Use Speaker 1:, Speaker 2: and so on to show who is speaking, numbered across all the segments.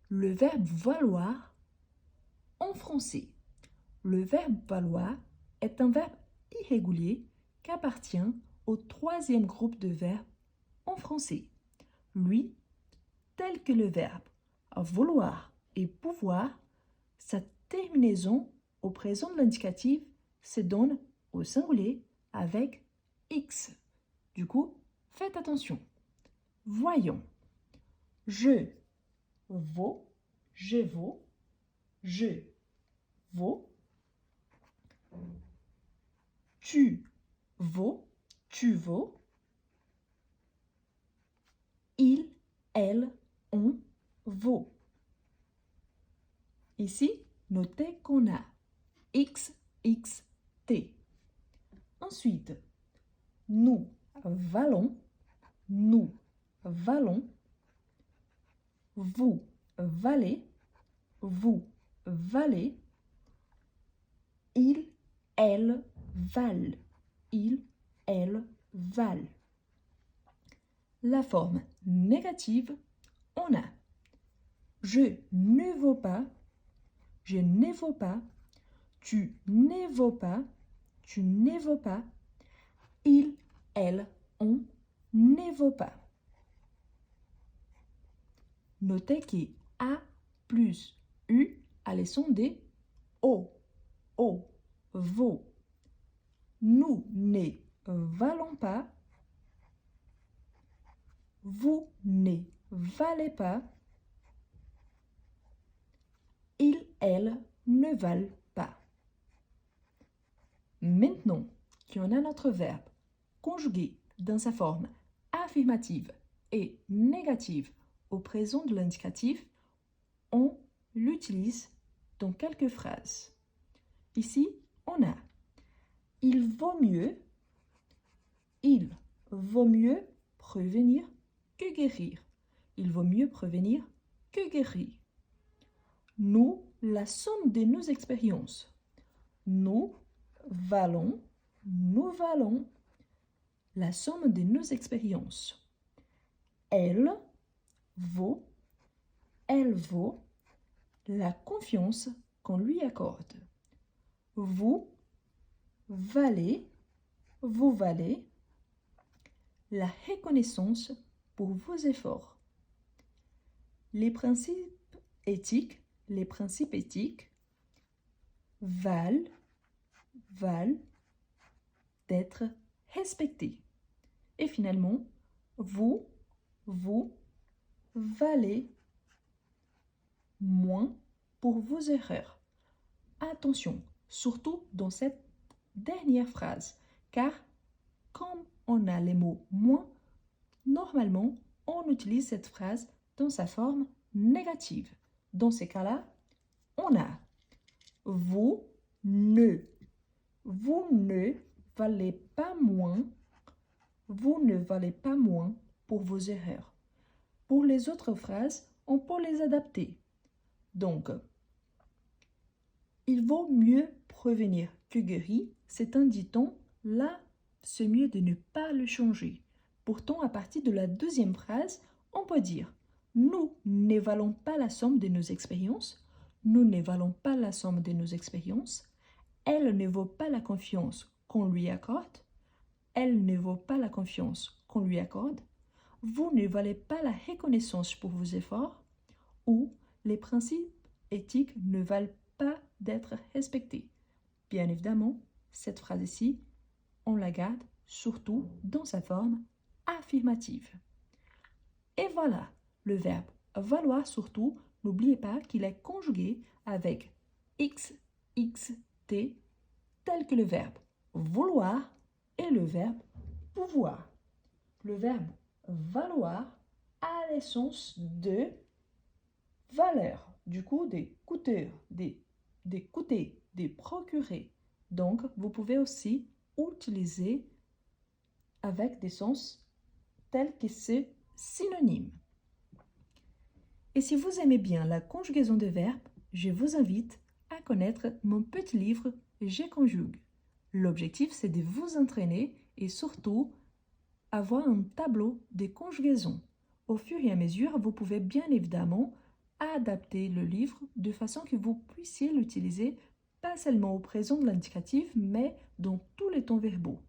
Speaker 1: Le verbe valoir en français. Le verbe valoir est un verbe irrégulier qui appartient au troisième groupe de verbes en français. Lui, tel que le verbe vouloir et pouvoir, sa terminaison au présent de l'indicatif se donne au singulier avec X. Du coup, faites attention. Voyons. Je vaux, je vaux, je vaux. Tu vaux, tu vaux. Il, elle, on vaut. Ici, notez qu'on a X, X, T. Ensuite, nous valons, nous valons. Vous valez, vous valez. Il, elle valent, il, elle valent. La forme négative, on a je ne vaux pas, je ne vaux pas, tu ne vaux pas, tu ne vaux pas, il, elle, on ne vaut pas. Notez que A plus U a les sons des O, vaut. Nous ne valons pas, vous ne valez pas, ils, elles ne valent pas. Maintenant qu'on a notre verbe conjugué dans sa forme affirmative et négative au présent de l'indicatif, on l'utilise dans quelques phrases. Ici, on a il vaut mieux prévenir que guérir. Il vaut mieux prévenir que guérir. Nous, la somme de nos expériences. Nous valons la somme de nos expériences. Elle vaut la confiance qu'on lui accorde. Vous valez la reconnaissance pour vos efforts. Les principes éthiques valent d'être respectés. Et finalement, vous valez moins pour vos erreurs. Attention, surtout dans cette dernière phrase, car comme on a les mots moins, normalement, on utilise cette phrase dans sa forme négative. Dans ces cas-là, on a vous ne valez pas moins, vous ne valez pas moins pour vos erreurs. Pour les autres phrases, on peut les adapter. Donc, il vaut mieux prévenir que guérir, c'est un dicton, là, c'est mieux de ne pas le changer. Pourtant, à partir de la deuxième phrase, on peut dire nous ne valons pas la somme de nos expériences, nous ne valons pas la somme de nos expériences, elle ne vaut pas la confiance qu'on lui accorde, elle ne vaut pas la confiance qu'on lui accorde, vous ne valez pas la reconnaissance pour vos efforts, ou les principes éthiques ne valent pas d'être respectés. Bien évidemment, cette phrase ici, on la garde surtout dans sa forme affirmative. Et voilà, le verbe valoir surtout, n'oubliez pas qu'il est conjugué avec x, x, t, tel que le verbe vouloir et le verbe pouvoir. Le verbe valoir a l'essence de valeur, du coup des coûteurs, des coûter, des procurer. Donc, vous pouvez aussi utiliser avec des sens tels que ce synonyme. Et si vous aimez bien la conjugaison de verbes, je vous invite à connaître mon petit livre « Je conjugue ». L'objectif, c'est de vous entraîner et surtout avoir un tableau de conjugaison. Au fur et à mesure, vous pouvez bien évidemment adapter le livre de façon que vous puissiez l'utiliser pas seulement au présent de l'indicatif, mais dans tous les temps verbaux.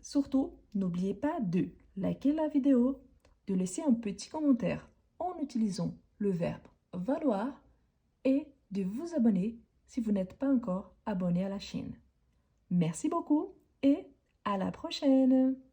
Speaker 1: Surtout, n'oubliez pas de liker la vidéo, de laisser un petit commentaire en utilisant le verbe valoir et de vous abonner si vous n'êtes pas encore abonné à la chaîne. Merci beaucoup et à la prochaine!